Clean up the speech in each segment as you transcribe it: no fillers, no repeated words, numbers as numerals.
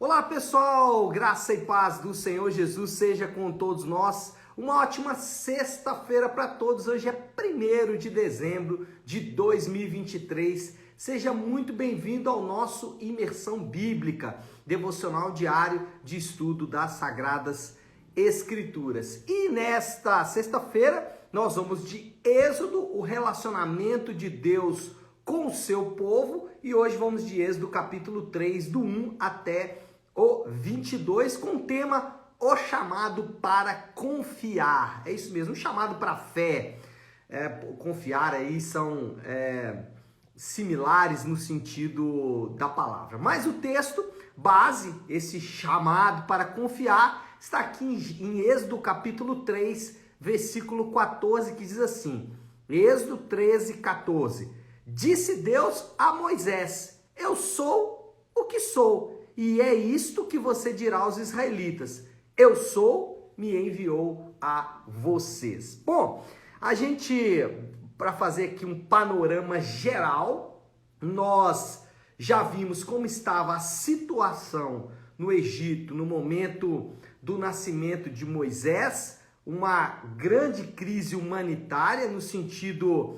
Olá pessoal, graça e paz do Senhor Jesus seja com todos nós. Uma ótima sexta-feira para todos. Hoje é 1º de dezembro de 2023. Seja muito bem-vindo ao nosso Imersão Bíblica, devocional diário de estudo das Sagradas Escrituras. E nesta sexta-feira nós vamos de Êxodo, o relacionamento de Deus com o seu povo, e hoje vamos de Êxodo capítulo 3, do 1 até o 22, com o tema O Chamado para Confiar. É isso mesmo, um chamado para fé. Confiar aí são similares no sentido da palavra. Mas o texto base, esse chamado para confiar, está aqui em Êxodo capítulo 3, versículo 14, que diz assim, Êxodo 13, 14. Disse Deus a Moisés, eu sou o que sou, e é isto que você dirá aos israelitas, eu sou, me enviou a vocês. Bom, a gente, para fazer aqui um panorama geral, nós já vimos como estava a situação no Egito no momento do nascimento de Moisés, uma grande crise humanitária no sentido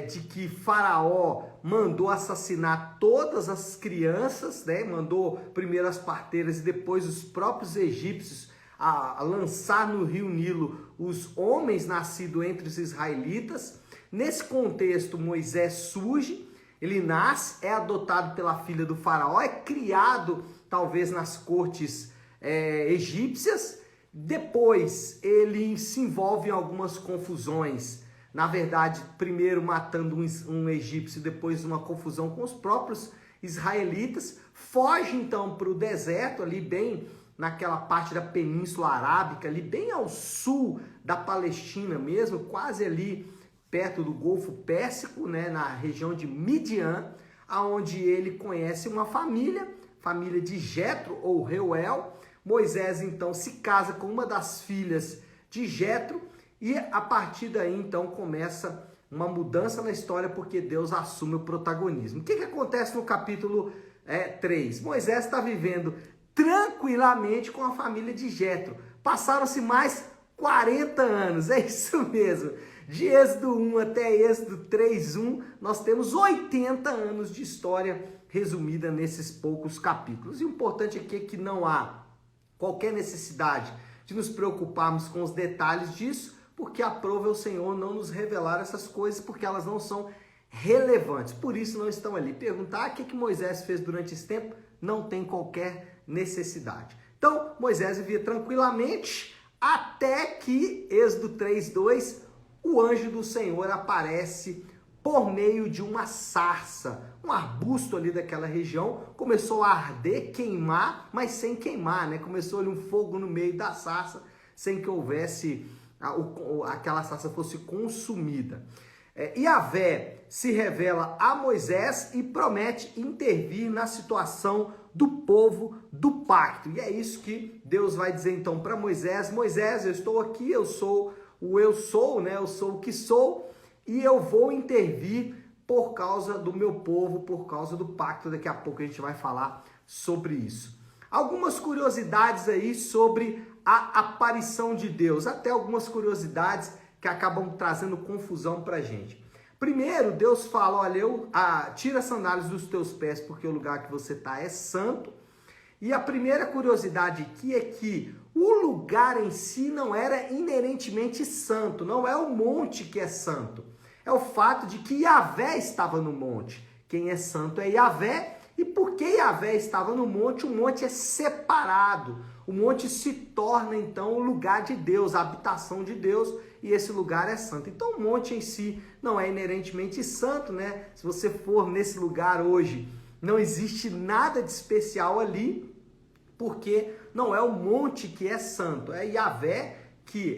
de que Faraó mandou assassinar todas as crianças, né? Mandou primeiro as parteiras e depois os próprios egípcios a lançar no rio Nilo os homens nascidos entre os israelitas. Nesse contexto, Moisés surge, ele nasce, é adotado pela filha do Faraó, é criado talvez nas cortes egípcias. Depois ele se envolve em algumas confusões, na verdade, primeiro matando um egípcio, depois uma confusão com os próprios israelitas, foge então para o deserto, ali bem naquela parte da Península Arábica, ali bem ao sul da Palestina mesmo, quase ali perto do Golfo Pérsico, né, na região de Midian, aonde ele conhece uma família de Jetro ou Reuel. Moisés então se casa com uma das filhas de Jetro, e a partir daí, então, começa uma mudança na história, porque Deus assume o protagonismo. O que acontece no capítulo 3? Moisés está vivendo tranquilamente com a família de Jetro. Passaram-se mais 40 anos, é isso mesmo. De Êxodo 1 até Êxodo 3:1, nós temos 80 anos de história resumida nesses poucos capítulos. E o importante aqui é que não há qualquer necessidade de nos preocuparmos com os detalhes disso, porque aprova o Senhor não nos revelar essas coisas, porque elas não são relevantes. Por isso não estão ali. Perguntar o que Moisés fez durante esse tempo, não tem qualquer necessidade. Então, Moisés vivia tranquilamente, até que, Êxodo 3:2, o anjo do Senhor aparece por meio de uma sarça, um arbusto ali daquela região, começou a arder, queimar, mas sem queimar, né? Começou ali um fogo no meio da sarça, sem que houvesse aquela sarça fosse consumida. Yahvé se revela a Moisés e promete intervir na situação do povo do pacto. E é isso que Deus vai dizer então para Moisés: Moisés, eu estou aqui, eu sou o eu sou, né? Eu sou o que sou, e eu vou intervir por causa do meu povo, por causa do pacto. Daqui a pouco a gente vai falar sobre isso. Algumas curiosidades aí sobre a aparição de Deus, até algumas curiosidades que acabam trazendo confusão para a gente. Primeiro, Deus fala, olha, tira as sandálias dos teus pés, porque o lugar que você está é santo. E a primeira curiosidade aqui é que o lugar em si não era inerentemente santo, não é o monte que é santo. É o fato de que Yahvé estava no monte. Quem é santo é Yahvé, e porque Yahvé estava no monte, o monte é separado. O monte se torna, então, o lugar de Deus, a habitação de Deus, e esse lugar é santo. Então, o monte em si não é inerentemente santo, né? Se você for nesse lugar hoje, não existe nada de especial ali, porque não é o monte que é santo, é Yahvé,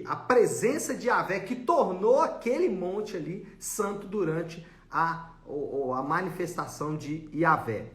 a presença de Yahvé que tornou aquele monte ali santo durante a manifestação de Yahvé.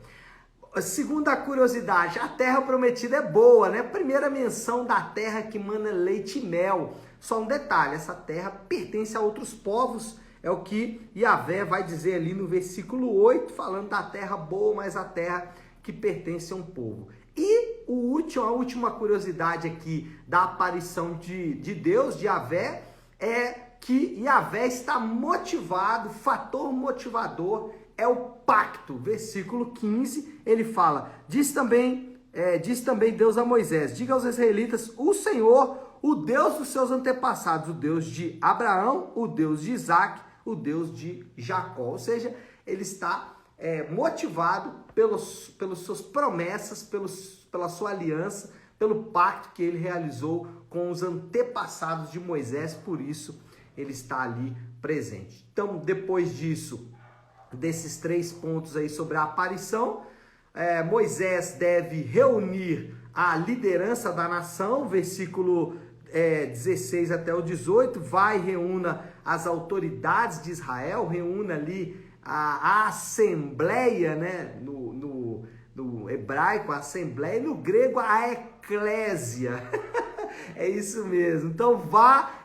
A segunda curiosidade, a terra prometida é boa, né? Primeira menção da terra que mana leite e mel. Só um detalhe, essa terra pertence a outros povos, é o que Yahvé vai dizer ali no versículo 8, falando da terra boa, mas a terra que pertence a um povo. E a última curiosidade aqui da aparição de Deus, de Yahvé, é que Yahvé está motivado, fator motivador é o pacto. Versículo 15, ele fala, diz também Deus a Moisés, diga aos israelitas, o Senhor, o Deus dos seus antepassados, o Deus de Abraão, o Deus de Isaac, o Deus de Jacó. Ou seja, ele está motivado pelas suas promessas, pela sua aliança, pelo pacto que ele realizou com os antepassados de Moisés, por isso ele está ali presente. Então, depois disso, desses 3 pontos aí sobre a aparição, Moisés deve reunir a liderança da nação, versículo 16 até o 18, reúna as autoridades de Israel, reúna ali a assembleia, né? No hebraico, a assembleia, no grego, a eclésia. É isso mesmo. Então,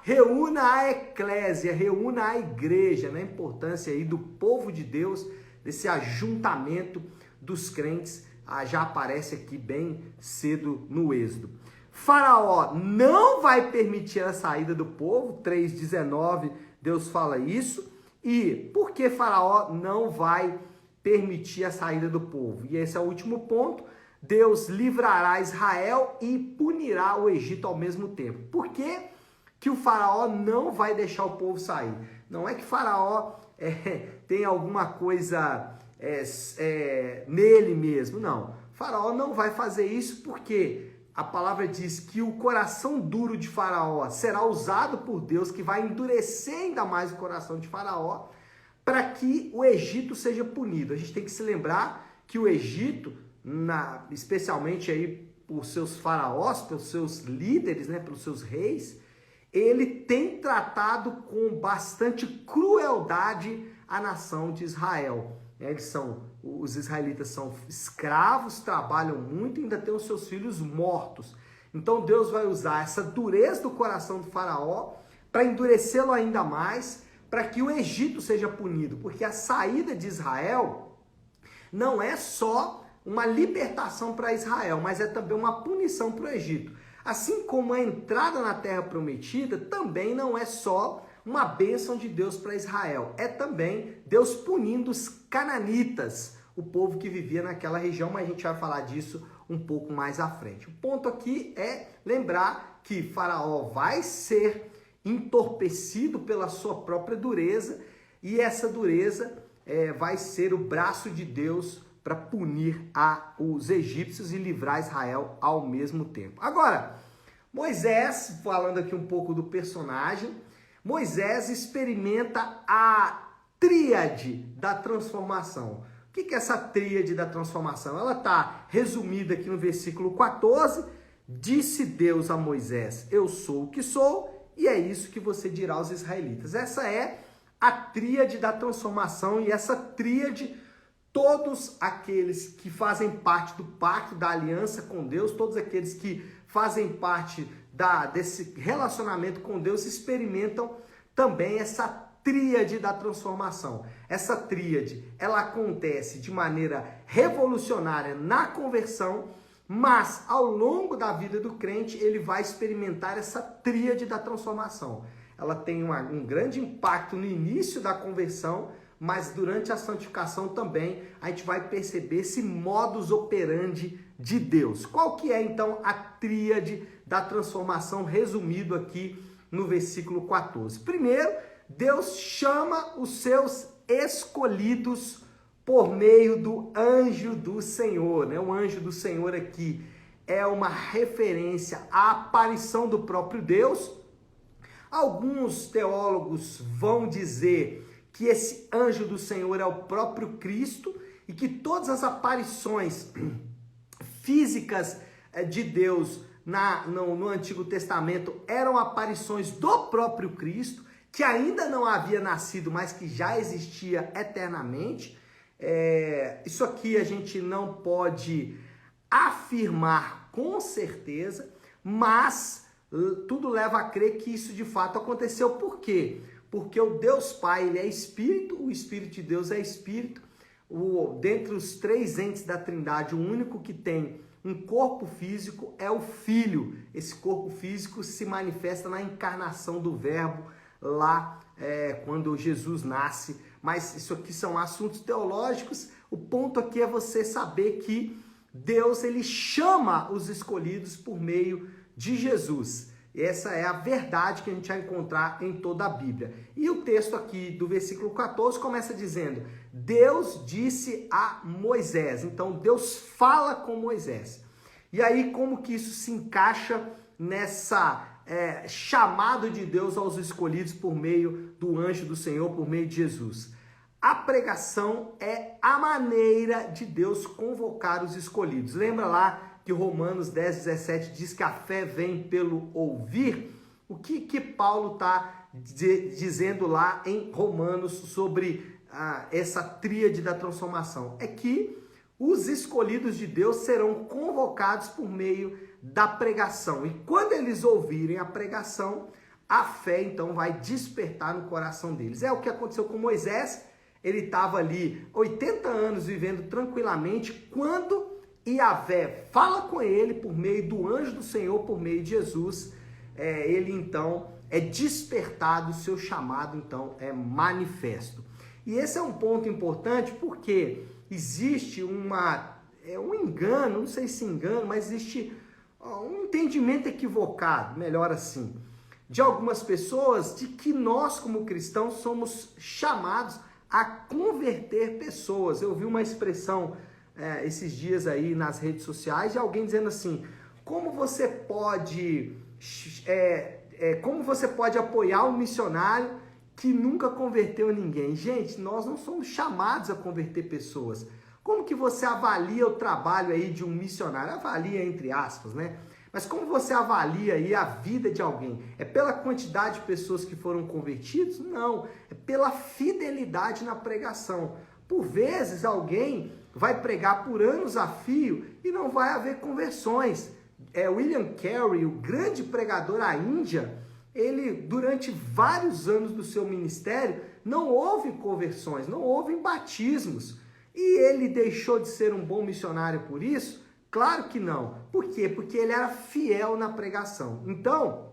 reúna a eclésia, reúna a igreja, né? A importância aí do povo de Deus, desse ajuntamento dos crentes, já aparece aqui bem cedo no Êxodo. Faraó não vai permitir a saída do povo, 3:19, Deus fala isso. E por que Faraó não vai permitir a saída do povo? E esse é o último ponto. Deus livrará Israel e punirá o Egito ao mesmo tempo. Por que o Faraó não vai deixar o povo sair? Não é que Faraó tem alguma coisa nele mesmo, não. Faraó não vai fazer isso porque a palavra diz que o coração duro de Faraó será usado por Deus, que vai endurecer ainda mais o coração de Faraó, para que o Egito seja punido. A gente tem que se lembrar que o Egito, especialmente aí por seus faraós, pelos seus líderes, né, pelos seus reis, ele tem tratado com bastante crueldade a nação de Israel. Os israelitas são escravos, trabalham muito e ainda têm os seus filhos mortos. Então Deus vai usar essa dureza do coração do faraó para endurecê-lo ainda mais, para que o Egito seja punido. Porque a saída de Israel não é só uma libertação para Israel, mas é também uma punição para o Egito. Assim como a entrada na Terra Prometida também não é só uma bênção de Deus para Israel, é também Deus punindo os cananitas, o povo que vivia naquela região, mas a gente vai falar disso um pouco mais à frente. O ponto aqui é lembrar que Faraó vai ser entorpecido pela sua própria dureza, e essa dureza vai ser o braço de Deus para punir os egípcios e livrar Israel ao mesmo tempo. Agora, Moisés, falando aqui um pouco do personagem, Moisés experimenta a tríade da transformação. O que é essa tríade da transformação? Ela está resumida aqui no versículo 14. Disse Deus a Moisés, eu sou o que sou, e é isso que você dirá aos israelitas. Essa é a tríade da transformação, e essa tríade, todos aqueles que fazem parte do pacto, da aliança com Deus, todos aqueles que fazem parte desse relacionamento com Deus, experimentam também essa tríade da transformação. Essa tríade, ela acontece de maneira revolucionária na conversão, mas ao longo da vida do crente, ele vai experimentar essa tríade da transformação. Ela tem um grande impacto no início da conversão, mas durante a santificação também a gente vai perceber esse modus operandi de Deus. Qual que é então a tríade da transformação, resumido aqui no versículo 14? Primeiro, Deus chama os seus escolhidos por meio do anjo do Senhor, né? O anjo do Senhor aqui é uma referência à aparição do próprio Deus. Alguns teólogos vão dizer que esse anjo do Senhor é o próprio Cristo e que todas as aparições físicas de Deus no Antigo Testamento eram aparições do próprio Cristo, que ainda não havia nascido, mas que já existia eternamente. Isso aqui a gente não pode afirmar com certeza, mas tudo leva a crer que isso de fato aconteceu. Por quê? Porque o Deus Pai, ele é Espírito, o Espírito de Dentre os 3 entes da Trindade, o único que tem um corpo físico é o Filho. Esse corpo físico se manifesta na encarnação do Verbo lá quando Jesus nasce. Mas isso aqui são assuntos teológicos. O ponto aqui é você saber que Deus ele chama os escolhidos por meio de Jesus. Essa é a verdade que a gente vai encontrar em toda a Bíblia. E o texto aqui do versículo 14 começa dizendo: Deus disse a Moisés. Então Deus fala com Moisés. E aí como que isso se encaixa nessa chamado de Deus aos escolhidos por meio do anjo do Senhor, por meio de Jesus? A pregação é a maneira de Deus convocar os escolhidos. Lembra lá que Romanos 10:17 diz que a fé vem pelo ouvir? O que Paulo está dizendo lá em Romanos sobre essa tríade da transformação? É que os escolhidos de Deus serão convocados por meio da pregação. E quando eles ouvirem a pregação, a fé então vai despertar no coração deles. É o que aconteceu com Moisés. Ele estava ali 80 anos vivendo tranquilamente quando Yahvé fala com ele por meio do anjo do Senhor, por meio de Jesus. Ele então é despertado, o seu chamado então é manifesto. E esse é um ponto importante porque existe um engano, não sei se engano, mas existe um entendimento equivocado, melhor assim, de algumas pessoas de que nós como cristãos somos chamados a converter pessoas. Eu vi uma expressão esses dias aí nas redes sociais de alguém dizendo assim: como você pode apoiar um missionário que nunca converteu ninguém? Gente, nós não somos chamados a converter pessoas. Como que você avalia o trabalho aí de um missionário? Avalia entre aspas, né? Mas como você avalia aí a vida de alguém? É pela quantidade de pessoas que foram convertidos? Não, é pela fidelidade na pregação. Por vezes alguém vai pregar por anos a fio e não vai haver conversões. William Carey, o grande pregador à Índia, ele durante vários anos do seu ministério não houve conversões, não houve batismos. E ele deixou de ser um bom missionário por isso? Claro que não. Por quê? Porque ele era fiel na pregação. Então,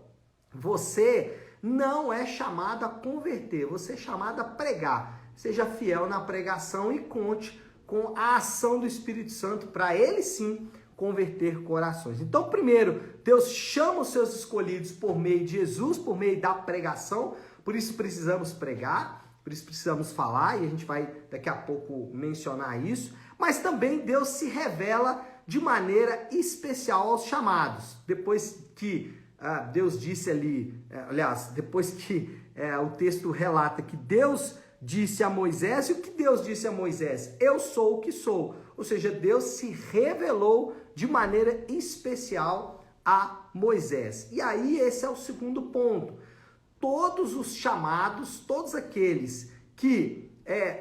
você não é chamado a converter, você é chamado a pregar. Seja fiel na pregação e conte com a ação do Espírito Santo para ele sim converter corações. Então, primeiro, Deus chama os seus escolhidos por meio de Jesus, por meio da pregação. Por isso precisamos pregar, por isso precisamos falar, e a gente vai daqui a pouco mencionar isso. Mas também Deus se revela de maneira especial aos chamados. Depois que Deus disse ali, depois que o texto relata que Deus disse a Moisés, e o que Deus disse a Moisés? Eu sou o que sou. Ou seja, Deus se revelou de maneira especial a Moisés. E aí esse é o segundo ponto. Todos os chamados, todos aqueles que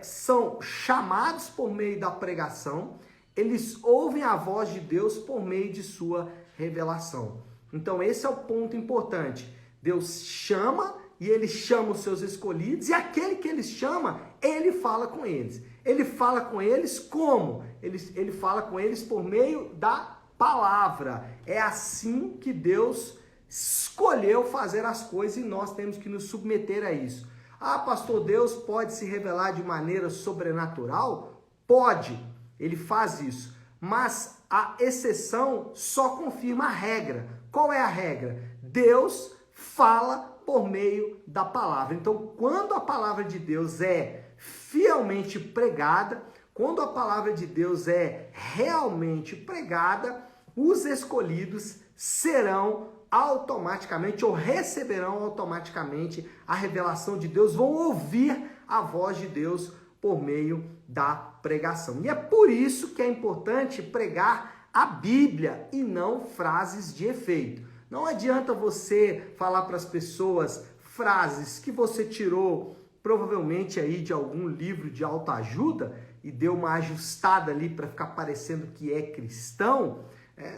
são chamados por meio da pregação, eles ouvem a voz de Deus por meio de sua revelação. Então esse é o ponto importante. Deus chama e ele chama os seus escolhidos, e aquele que ele chama, ele fala com eles. Ele fala com eles como? Ele fala com eles por meio da palavra. É assim que Deus escolheu fazer as coisas e nós temos que nos submeter a isso. Ah, pastor, Deus pode se revelar de maneira sobrenatural? Pode, ele faz isso. Mas a exceção só confirma a regra. Qual é a regra? Deus fala por meio da palavra. Então, quando a palavra de Deus é fielmente pregada, quando a palavra de Deus é realmente pregada, os escolhidos serão automaticamente ou receberão automaticamente a revelação de Deus, vão ouvir a voz de Deus por meio da pregação. E é por isso que é importante pregar a Bíblia e não frases de efeito. Não adianta você falar para as pessoas frases que você tirou provavelmente aí de algum livro de autoajuda e deu uma ajustada ali para ficar parecendo que é cristão.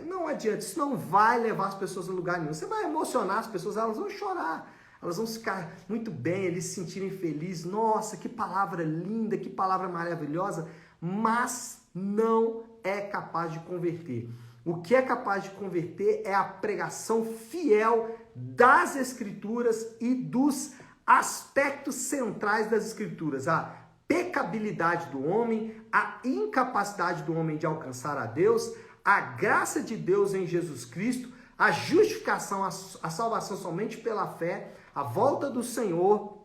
Não adianta, isso não vai levar as pessoas a lugar nenhum. Você vai emocionar as pessoas, elas vão chorar, elas vão ficar muito bem, eles se sentirem felizes. Nossa, que palavra linda, que palavra maravilhosa, mas não é capaz de converter. O que é capaz de converter é a pregação fiel das Escrituras e dos aspectos centrais das Escrituras. A pecabilidade do homem, a incapacidade do homem de alcançar a Deus, a graça de Deus em Jesus Cristo, a justificação, a salvação somente pela fé, a volta do Senhor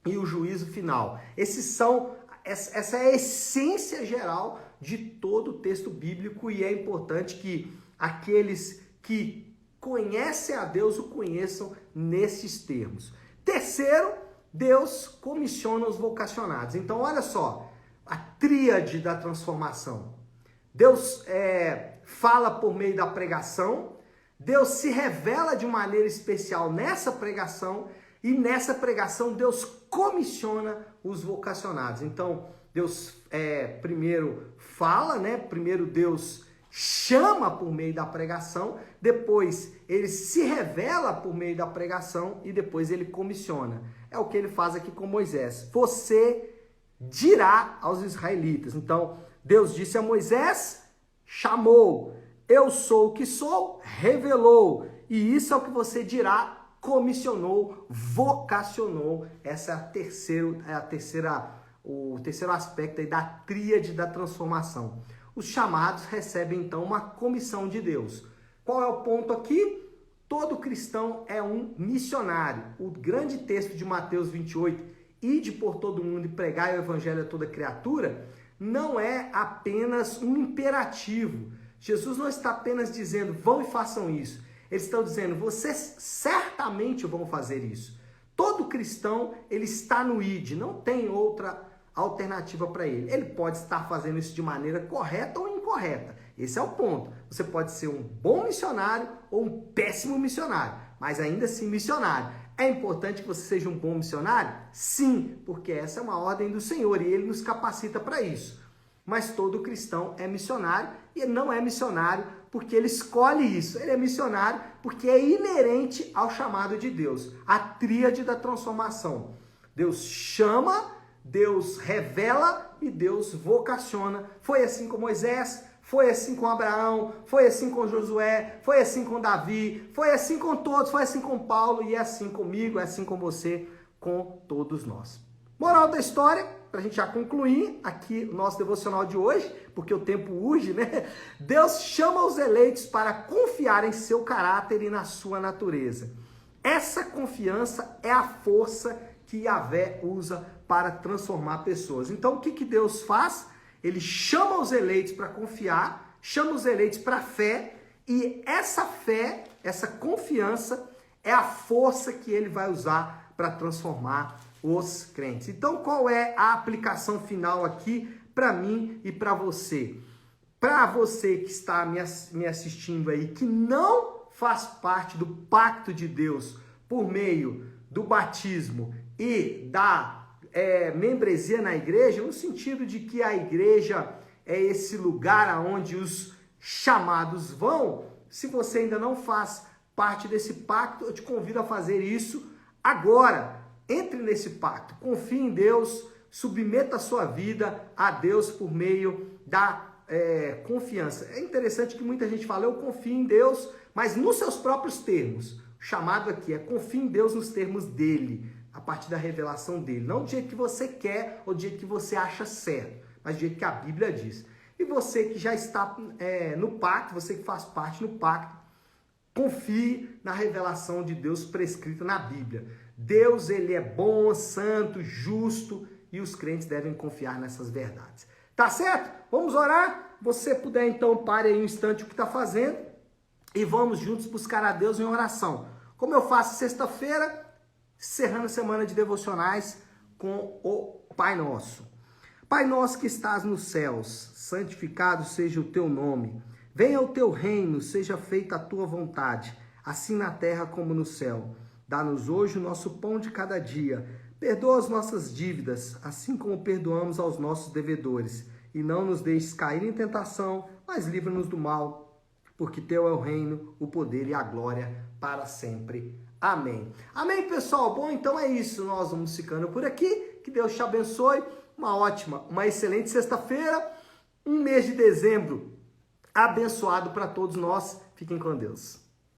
e o juízo final. Essa é a essência geral de todo o texto bíblico e é importante que aqueles que conhecem a Deus o conheçam nesses termos. Terceiro, Deus comissiona os vocacionados. Então, olha só, a tríade da transformação. Deus fala por meio da pregação, Deus se revela de maneira especial nessa pregação e nessa pregação Deus comissiona os vocacionados. Então, Deus primeiro fala, né? Primeiro Deus chama por meio da pregação, depois ele se revela por meio da pregação e depois ele comissiona. É o que ele faz aqui com Moisés. Você dirá aos israelitas. Então, Deus disse a Moisés, chamou. Eu sou o que sou, revelou. E isso é o que você dirá, comissionou, vocacionou. Essa é o terceiro aspecto aí da tríade da transformação. Os chamados recebem, então, uma comissão de Deus. Qual é o ponto aqui? Todo cristão é um missionário. O grande texto de Mateus 28, ide por todo mundo e pregai o evangelho a toda criatura, não é apenas um imperativo. Jesus não está apenas dizendo, vão e façam isso. Eles estão dizendo, vocês certamente vão fazer isso. Todo cristão, ele está no ide, não tem outra alternativa para ele. Ele pode estar fazendo isso de maneira correta ou incorreta. Esse é o ponto. Você pode ser um bom missionário ou um péssimo missionário, mas ainda assim missionário. É importante que você seja um bom missionário? Sim, porque essa é uma ordem do Senhor e Ele nos capacita para isso. Mas todo cristão é missionário e ele não é missionário porque ele escolhe isso. Ele é missionário porque é inerente ao chamado de Deus. A tríade da transformação. Deus chama, Deus revela e Deus vocaciona. Foi assim com Moisés, foi assim com Abraão, foi assim com Josué, foi assim com Davi, foi assim com todos, foi assim com Paulo e é assim comigo, é assim com você, com todos nós. Moral da história, para a gente já concluir aqui o nosso devocional de hoje, porque o tempo urge, né? Deus chama os eleitos para confiar em seu caráter e na sua natureza. Essa confiança é a força que Yahvé usa para transformar pessoas. Então, o que Deus faz? Ele chama os eleitos para confiar, chama os eleitos para fé, e essa fé, essa confiança, é a força que ele vai usar para transformar os crentes. Então, qual é a aplicação final aqui para mim e para você? Para você que está me assistindo aí, que não faz parte do pacto de Deus por meio do batismo e da membresia na igreja, no sentido de que a igreja é esse lugar aonde os chamados vão. Se você ainda não faz parte desse pacto, eu te convido a fazer isso agora. Entre nesse pacto, confie em Deus, submeta a sua vida a Deus por meio da confiança. É interessante que muita gente fala, eu confio em Deus, mas nos seus próprios termos. O chamado aqui é confie em Deus nos termos dele, a partir da revelação dele. Não do jeito que você quer ou do jeito que você acha certo, mas do jeito que a Bíblia diz. E você que já está no pacto, você que faz parte no pacto, confie na revelação de Deus prescrita na Bíblia. Deus, ele é bom, santo, justo e os crentes devem confiar nessas verdades. Tá certo? Vamos orar? Você puder, então, pare aí um instante o que está fazendo e vamos juntos buscar a Deus em oração. Como eu faço sexta-feira, encerrando a semana de devocionais com o Pai Nosso. Pai nosso que estás nos céus, santificado seja o teu nome. Venha o teu reino, seja feita a tua vontade, assim na terra como no céu. Dá-nos hoje o nosso pão de cada dia. Perdoa as nossas dívidas, assim como perdoamos aos nossos devedores. E não nos deixes cair em tentação, mas livra-nos do mal, porque teu é o reino, o poder e a glória para sempre. Amém. Amém, pessoal? Bom, então é isso. Nós vamos ficando por aqui. Que Deus te abençoe. Uma excelente sexta-feira. Um mês de dezembro abençoado para todos nós. Fiquem com Deus.